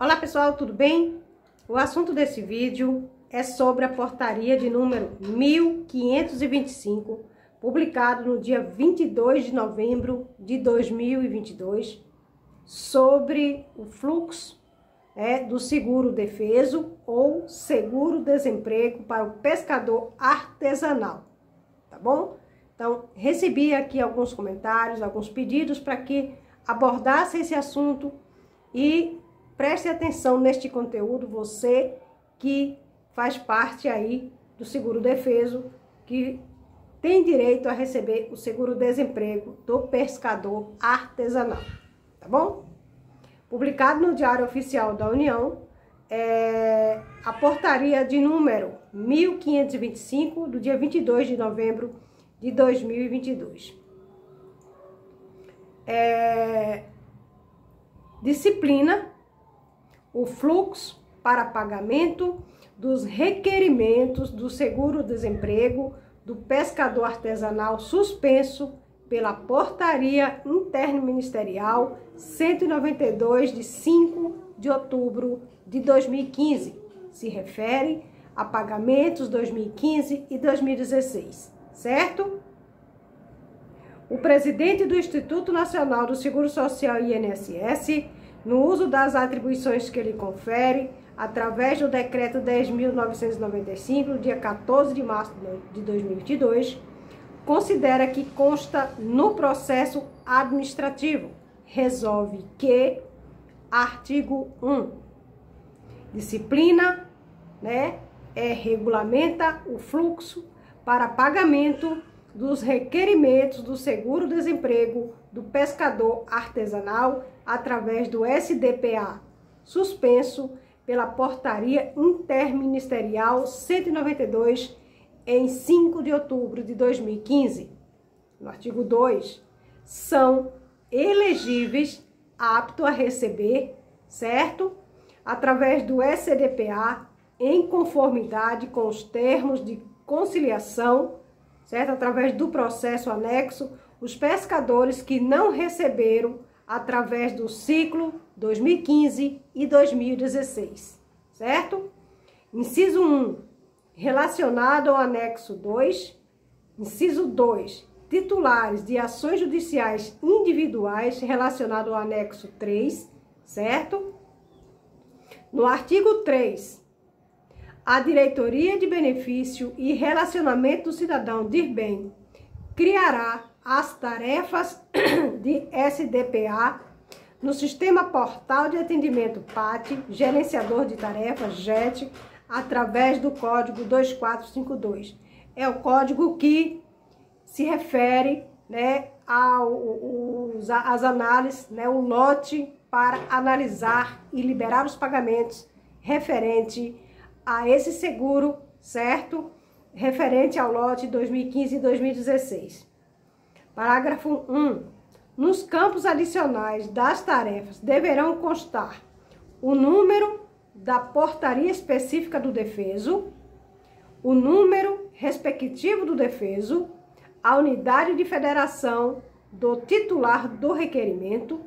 Olá pessoal, tudo bem? O assunto desse vídeo é sobre a portaria de número 1525, publicado no dia 22 de novembro de 2022, sobre o fluxo do seguro-defeso ou seguro-desemprego para o pescador artesanal, tá bom? Então, recebi aqui alguns comentários, alguns pedidos para que abordasse esse assunto e preste atenção neste conteúdo, você que faz parte aí do seguro-defeso, que tem direito a receber o seguro-desemprego do pescador artesanal, tá bom? Publicado no Diário Oficial da União, a portaria de número 1525, do dia 22 de novembro de 2022. Disciplina o fluxo para pagamento dos requerimentos do seguro-desemprego do pescador artesanal suspenso pela Portaria Interministerial 192 de 5 de outubro de 2015. Se refere a pagamentos 2015 e 2016, certo? O presidente do Instituto Nacional do Seguro Social, INSS, no uso das atribuições que ele confere, através do Decreto 10.995, no dia 14 de março de 2022, considera que consta no processo administrativo. Resolve que, artigo 1, disciplina, regulamenta o fluxo para pagamento dos requerimentos do seguro-desemprego do pescador artesanal através do SDPA, suspenso pela Portaria Interministerial 192, em 5 de outubro de 2015. No artigo 2, são elegíveis, aptos a receber, certo? Através do SDPA, em conformidade com os termos de conciliação, certo? Através do processo anexo, os pescadores que não receberam através do ciclo 2015 e 2016, certo? Inciso 1, relacionado ao anexo 2. Inciso 2, titulares de ações judiciais individuais relacionado ao anexo 3, certo? No artigo 3, a Diretoria de Benefício e Relacionamento do Cidadão, DIRBEN, criará as tarefas de SDPA no Sistema Portal de Atendimento PAT, Gerenciador de Tarefas, JET, através do Código 2452. É o código que se refere às análises, o lote para analisar e liberar os pagamentos referente a esse seguro, certo? Referente ao lote 2015 e 2016. Parágrafo 1. Nos campos adicionais das tarefas deverão constar o número da portaria específica do defeso, o número respectivo do defeso, a unidade de federação do titular do requerimento.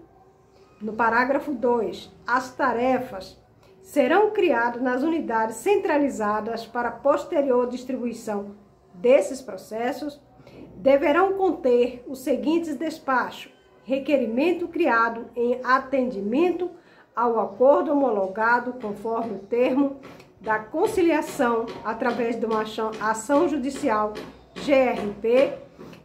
No parágrafo 2, as tarefas serão criadas nas unidades centralizadas para posterior distribuição desses processos. Deverão conter os seguintes despachos: requerimento criado em atendimento ao acordo homologado conforme o termo da conciliação através de uma ação judicial GRP,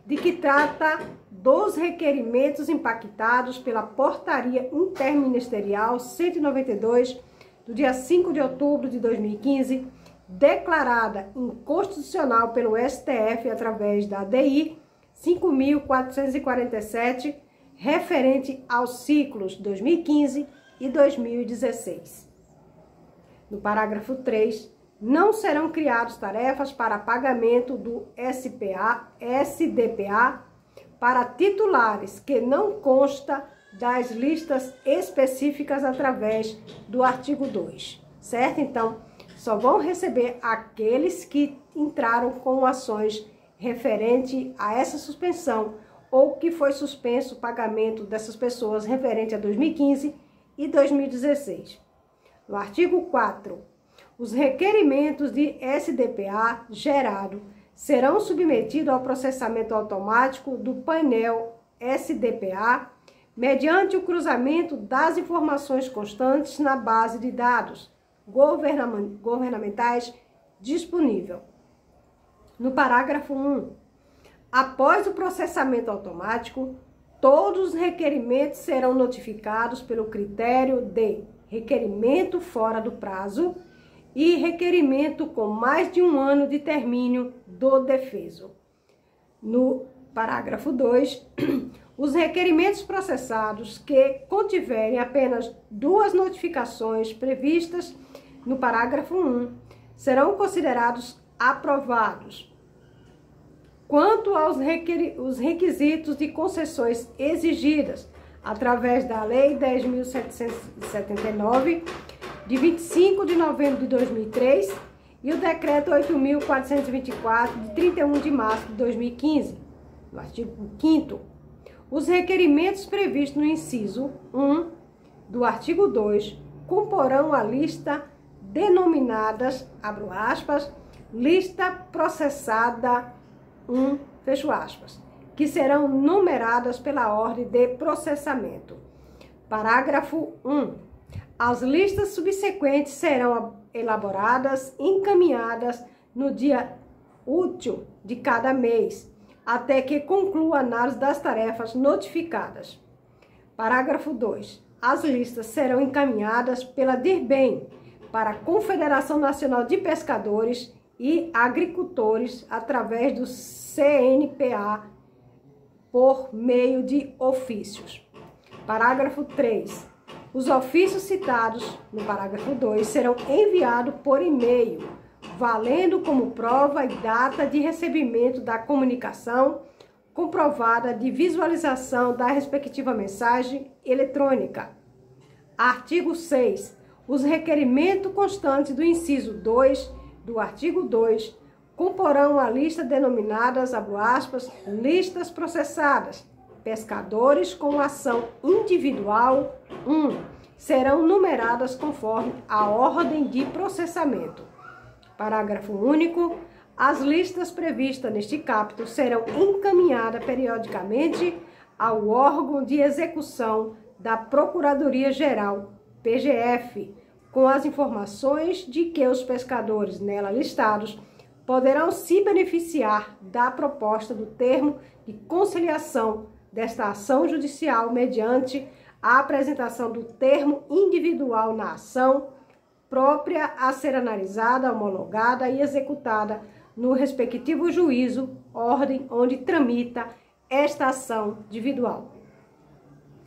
de que trata dos requerimentos impactados pela Portaria Interministerial 192, do dia 5 de outubro de 2015, declarada inconstitucional pelo STF através da ADI 5.447, referente aos ciclos 2015 e 2016. No parágrafo 3, não serão criadas tarefas para pagamento do SDPA para titulares que não consta das listas específicas através do artigo 2, certo? Então, só vão receber aqueles que entraram com ações referente a essa suspensão ou que foi suspenso o pagamento dessas pessoas referente a 2015 e 2016. No artigo 4, os requerimentos de SDPA gerado serão submetidos ao processamento automático do painel SDPA mediante o cruzamento das informações constantes na base de dados governamentais disponível. No parágrafo 1, após o processamento automático, todos os requerimentos serão notificados pelo critério de requerimento fora do prazo e requerimento com mais de 1 ano de término do defeso. No parágrafo 2, os requerimentos processados que contiverem apenas 2 notificações previstas no parágrafo 1 serão considerados aprovados. Quanto aos requisitos de concessões exigidas através da Lei 10.779, de 25 de novembro de 2003, e o Decreto 8.424, de 31 de março de 2015, no artigo 5º, os requerimentos previstos no inciso 1 do artigo 2 comporão a lista denominadas, abro aspas, lista processada 1, fecho aspas, que serão numeradas pela ordem de processamento. Parágrafo 1. As listas subsequentes serão elaboradas e encaminhadas no dia útil de cada mês, até que conclua a análise das tarefas notificadas. Parágrafo 2. As listas serão encaminhadas pela DIRBEM para a Confederação Nacional de Pescadores e Agricultores através do CNPA por meio de ofícios. Parágrafo 3. Os ofícios citados no parágrafo 2 serão enviados por e-mail, valendo como prova e data de recebimento da comunicação comprovada de visualização da respectiva mensagem eletrônica. Artigo 6. Os requerimentos constantes do inciso 2 do artigo 2 comporão a lista denominadas, abro aspas, listas processadas. Pescadores com ação individual 1 serão numeradas conforme a ordem de processamento. Parágrafo único. As listas previstas neste capítulo serão encaminhadas periodicamente ao órgão de execução da Procuradoria-Geral, PGF, com as informações de que os pescadores nela listados poderão se beneficiar da proposta do termo de conciliação desta ação judicial mediante a apresentação do termo individual na ação própria a ser analisada, homologada e executada no respectivo juízo, ordem onde tramita esta ação individual.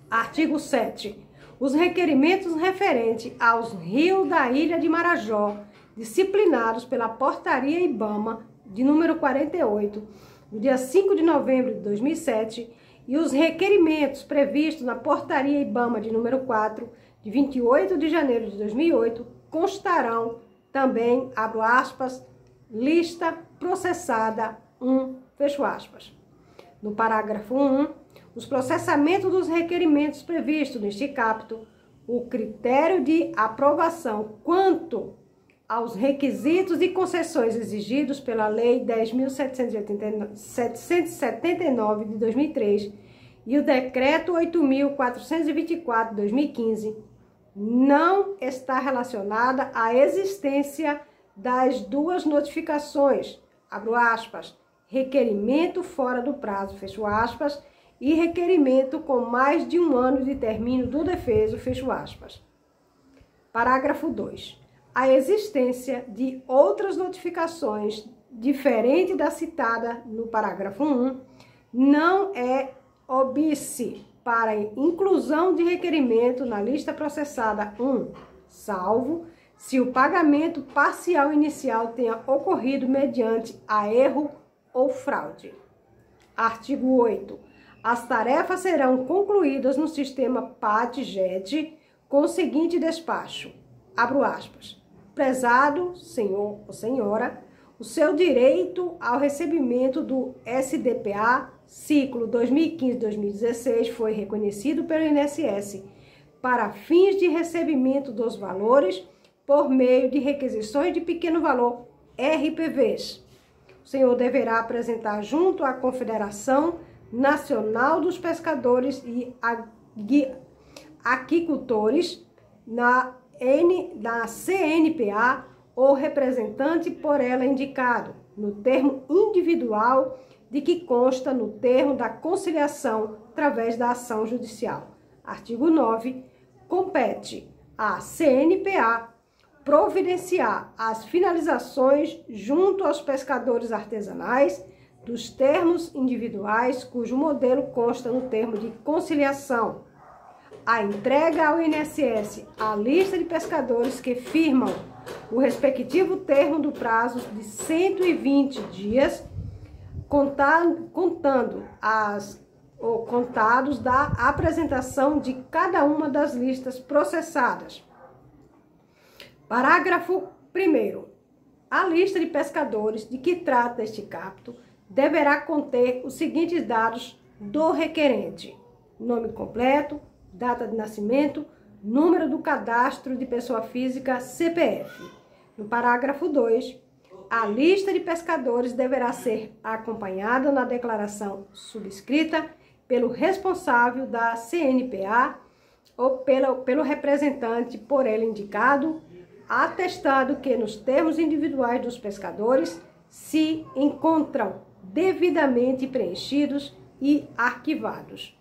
Artigo 7. Os requerimentos referentes aos rios da Ilha de Marajó, disciplinados pela Portaria IBAMA de número 48, do dia 5 de novembro de 2007, e os requerimentos previstos na Portaria IBAMA de número 4, de 28 de janeiro de 2008, constarão também, abro aspas, lista processada 1, fecho aspas. No parágrafo 1, os processamentos dos requerimentos previstos neste capítulo, o critério de aprovação quanto aos requisitos e concessões exigidos pela Lei 10.779 de 2003 e o Decreto 8.424 de 2015, não está relacionada à existência das 2 notificações, abro aspas, requerimento fora do prazo, fecho aspas, e requerimento com mais de 1 ano de término do defeso, fecho aspas. Parágrafo 2. A existência de outras notificações diferente da citada no parágrafo 1 não é óbice para inclusão de requerimento na lista processada 1, salvo se o pagamento parcial inicial tenha ocorrido mediante a erro ou fraude. Artigo 8. As tarefas serão concluídas no sistema PAT-JET com o seguinte despacho, abro aspas, prezado senhor ou senhora, o seu direito ao recebimento do SDPA ciclo 2015-2016 foi reconhecido pelo INSS, para fins de recebimento dos valores por meio de requisições de pequeno valor, RPVs. O senhor deverá apresentar junto à Confederação Nacional dos Pescadores e Aquicultores, na CNPA, ou representante por ela indicado, no termo individual de que consta no termo da conciliação através da ação judicial. Artigo 9. Compete à CNPA providenciar as finalizações junto aos pescadores artesanais dos termos individuais cujo modelo consta no termo de conciliação. A entrega ao INSS a lista de pescadores que firmam o respectivo termo do prazo de 120 dias, contados da apresentação de cada uma das listas processadas. Parágrafo 1º. A lista de pescadores de que trata este caput deverá conter os seguintes dados do requerente: nome completo, data de nascimento, número do cadastro de pessoa física, CPF. No parágrafo 2, a lista de pescadores deverá ser acompanhada na declaração subscrita pelo responsável da CNPA ou pelo representante por ele indicado, atestado que nos termos individuais dos pescadores se encontram devidamente preenchidos e arquivados.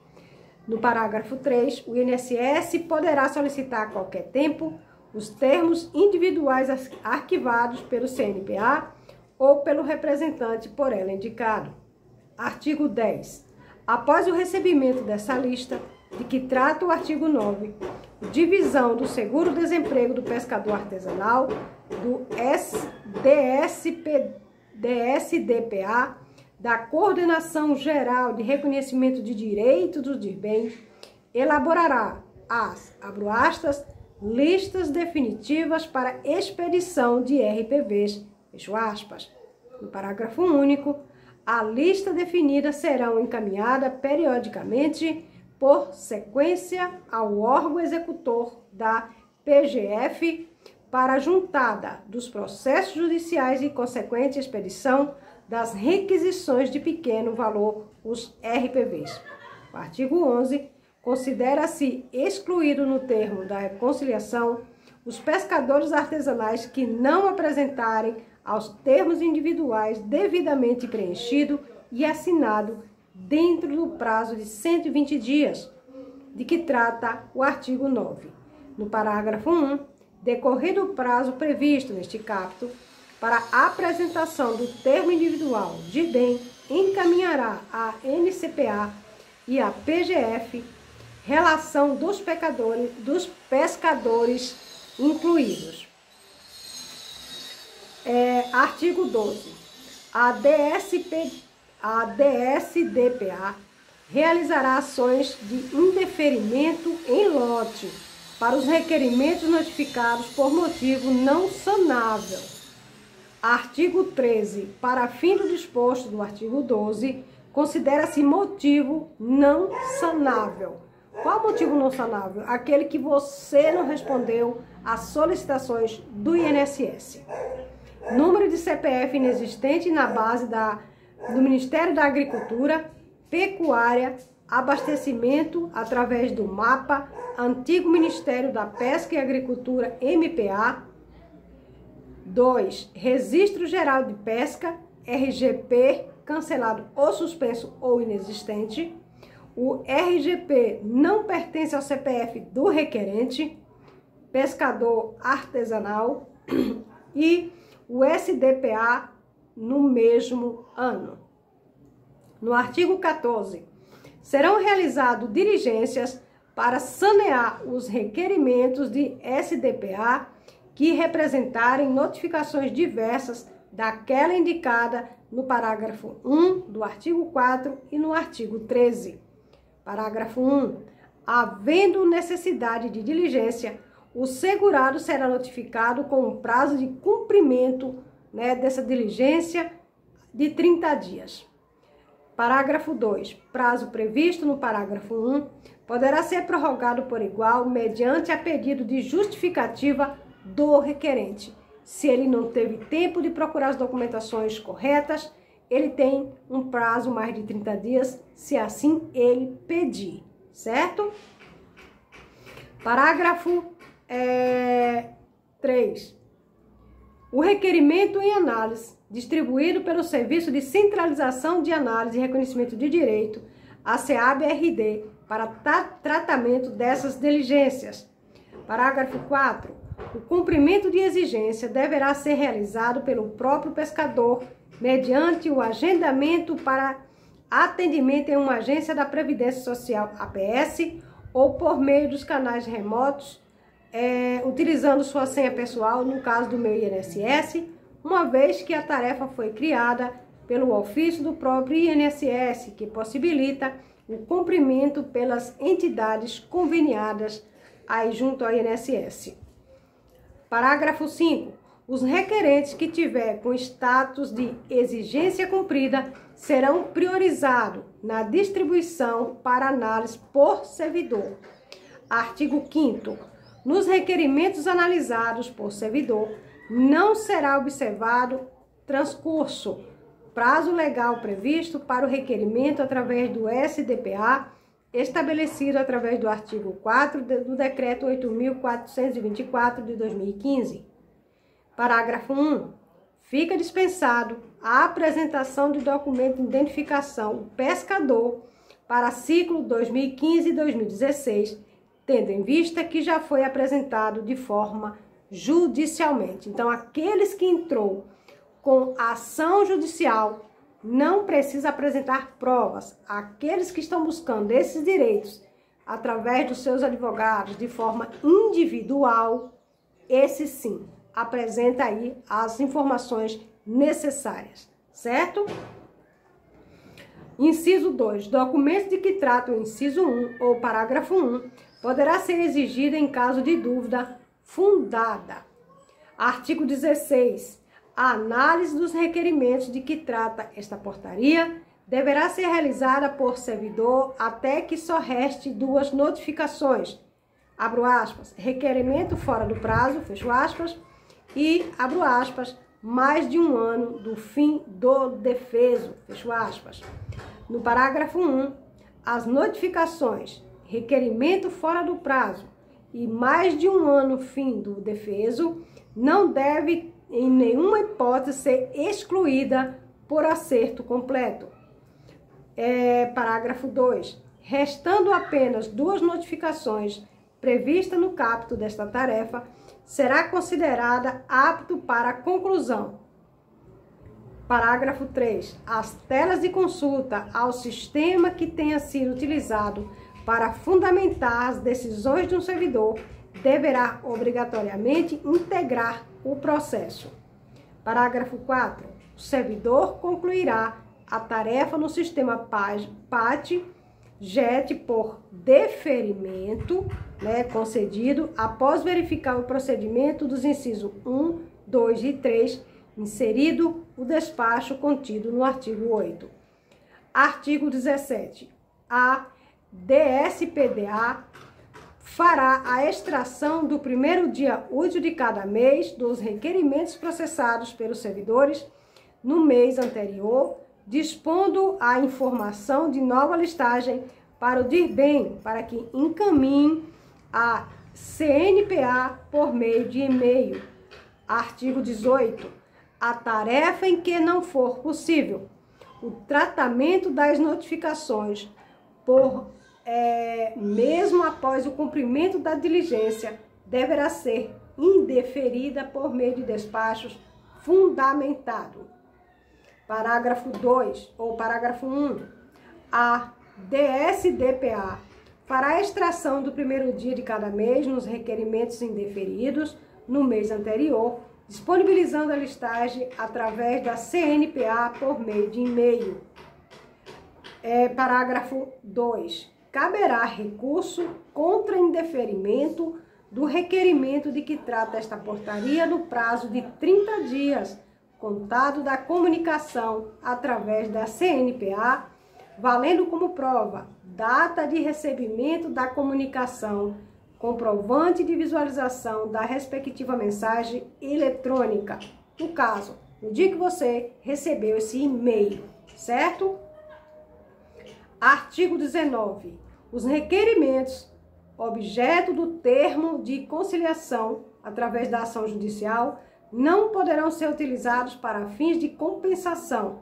No parágrafo 3, o INSS poderá solicitar a qualquer tempo os termos individuais arquivados pelo CNPA ou pelo representante por ela indicado. Artigo 10. Após o recebimento dessa lista, de que trata o artigo 9, divisão do seguro-desemprego do pescador artesanal, do DSDPA, da Coordenação Geral de Reconhecimento de Direitos do DIRBEM, elaborará as, abro aspas, listas definitivas para expedição de RPVs, fecho aspas. No parágrafo único, a lista definida serão encaminhada periodicamente por sequência ao órgão executor da PGF para a juntada dos processos judiciais e consequente expedição das requisições de pequeno valor, os RPVs. O artigo 11 considera-se excluído no termo da reconciliação os pescadores artesanais que não apresentarem aos termos individuais devidamente preenchido e assinado dentro do prazo de 120 dias, de que trata o artigo 9. No parágrafo 1, decorrido o prazo previsto neste caput, para a apresentação do termo individual de bem, encaminhará à NCPA e à PGF relação dos pescadores incluídos. Artigo 12. A DSDPA realizará ações de indeferimento em lote para os requerimentos notificados por motivo não sanável. Artigo 13. Para fim do disposto do artigo 12, considera-se motivo não sanável. Qual motivo não sanável? Aquele que você não respondeu às solicitações do INSS. Número de CPF inexistente na base do Ministério da Agricultura, Pecuária, Abastecimento através do MAPA, antigo Ministério da Pesca e Agricultura, MPA. 2. Registro Geral de Pesca, RGP, cancelado ou suspenso ou inexistente. O RGP não pertence ao CPF do requerente, pescador artesanal, e o SDPA no mesmo ano. No artigo 14, serão realizadas diligências para sanear os requerimentos de SDPA que representarem notificações diversas daquela indicada no parágrafo 1 do artigo 4 e no artigo 13. Parágrafo 1. Havendo necessidade de diligência, o segurado será notificado com um prazo de cumprimento dessa diligência de 30 dias. Parágrafo 2. Prazo previsto no parágrafo 1 poderá ser prorrogado por igual mediante a pedido de justificativa do requerente. Se ele não teve tempo de procurar as documentações corretas, ele tem um prazo mais de 30 dias, se assim ele pedir, certo? Parágrafo 3. O requerimento em análise, distribuído pelo Serviço de Centralização de Análise e Reconhecimento de Direito, a SEAB-RD, para tratamento dessas diligências. Parágrafo 4. O cumprimento de exigência deverá ser realizado pelo próprio pescador, mediante o agendamento para atendimento em uma agência da Previdência Social, APS, ou por meio dos canais remotos, utilizando sua senha pessoal, no caso do meu INSS, uma vez que a tarefa foi criada pelo ofício do próprio INSS, que possibilita o cumprimento pelas entidades conveniadas aí junto ao INSS. Parágrafo 5. Os requerentes que tiver com status de exigência cumprida serão priorizados na distribuição para análise por servidor. Artigo 5º. Nos requerimentos analisados por servidor, não será observado transcurso prazo legal previsto para o requerimento através do SDPA, estabelecido através do artigo 4 do Decreto 8.424 de 2015. Parágrafo 1. Fica dispensado a apresentação de documento de identificação do pescador para ciclo 2015 e 2016, tendo em vista que já foi apresentado de forma judicialmente. Então, aqueles que entrou com ação judicial não precisa apresentar provas. Aqueles que estão buscando esses direitos através dos seus advogados de forma individual, esse sim, apresenta aí as informações necessárias, certo? Inciso 2. Documentos de que trata o inciso 1 ou parágrafo 1 poderá ser exigido em caso de dúvida fundada. Artigo 16. A análise dos requerimentos de que trata esta portaria deverá ser realizada por servidor até que só reste 2 notificações. Abro aspas, requerimento fora do prazo, fecho aspas, e abro aspas, mais de 1 ano do fim do defeso, fecho aspas. No parágrafo 1, as notificações, requerimento fora do prazo e mais de 1 ano fim do defeso não deve em nenhuma hipótese ser excluída por acerto completo. Parágrafo 2. Restando apenas 2 notificações previstas no caput desta tarefa, será considerada apto para conclusão. Parágrafo 3. As telas de consulta ao sistema que tenha sido utilizado para fundamentar as decisões de um servidor deverá obrigatoriamente integrar o processo. Parágrafo 4. O servidor concluirá a tarefa no sistema PAT-JET por deferimento, concedido após verificar o procedimento dos incisos 1, 2 e 3, inserido o despacho contido no artigo 8. Artigo 17. A DSPDA fará a extração do primeiro dia útil de cada mês dos requerimentos processados pelos servidores no mês anterior, dispondo a informação de nova listagem para o DIRBEM, para que encaminhe a CNPA por meio de e-mail. Artigo 18. A tarefa em que não for possível o tratamento das notificações mesmo após o cumprimento da diligência, deverá ser indeferida por meio de despachos fundamentado. Parágrafo 2 ou parágrafo 1. A DSDPA fará a extração do primeiro dia de cada mês nos requerimentos indeferidos no mês anterior, disponibilizando a listagem através da CNPA por meio de e-mail. Parágrafo 2. Caberá recurso contra indeferimento do requerimento de que trata esta portaria no prazo de 30 dias, contado da comunicação através da CNPA, valendo como prova data de recebimento da comunicação, comprovante de visualização da respectiva mensagem eletrônica. No caso, no dia que você recebeu esse e-mail, certo? Artigo 19. Os requerimentos, objeto do termo de conciliação através da ação judicial, não poderão ser utilizados para fins de compensação,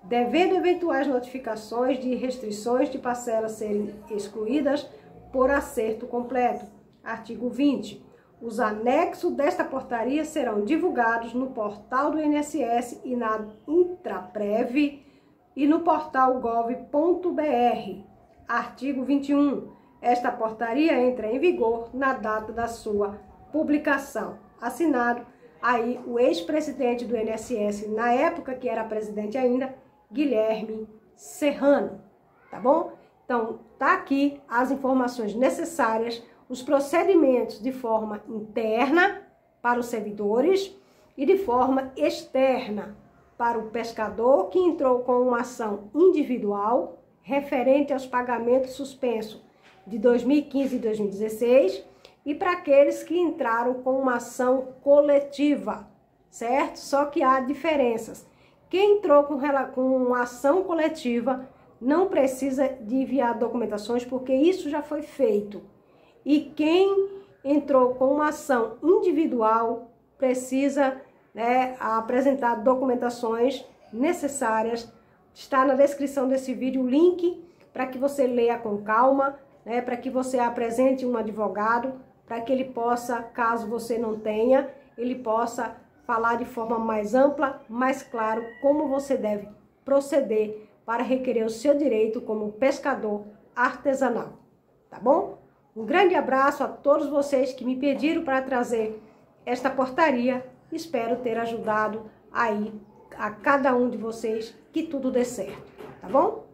devendo eventuais notificações de restrições de parcelas serem excluídas por acerto completo. Artigo 20. Os anexos desta portaria serão divulgados no portal do INSS e na Intraprev e no portal gov.br. Artigo 21. Esta portaria entra em vigor na data da sua publicação. Assinado aí o ex-presidente do INSS, na época que era presidente ainda, Guilherme Serrano, tá bom? Então, tá aqui as informações necessárias, os procedimentos de forma interna para os servidores e de forma externa para o pescador que entrou com uma ação individual referente aos pagamentos suspensos de 2015 e 2016 e para aqueles que entraram com uma ação coletiva, certo? Só que há diferenças. Quem entrou com uma ação coletiva não precisa de enviar documentações, porque isso já foi feito. E quem entrou com uma ação individual precisa, né, apresentar documentações necessárias. Está na descrição desse vídeo o link para que você leia com calma, né, para que você apresente um advogado, para que ele possa, caso você não tenha, ele possa falar de forma mais ampla, mais claro, como você deve proceder para requerer o seu direito como pescador artesanal, tá bom? Um grande abraço a todos vocês que me pediram para trazer esta portaria. Espero ter ajudado aí a cada um de vocês que tudo dê certo, tá bom?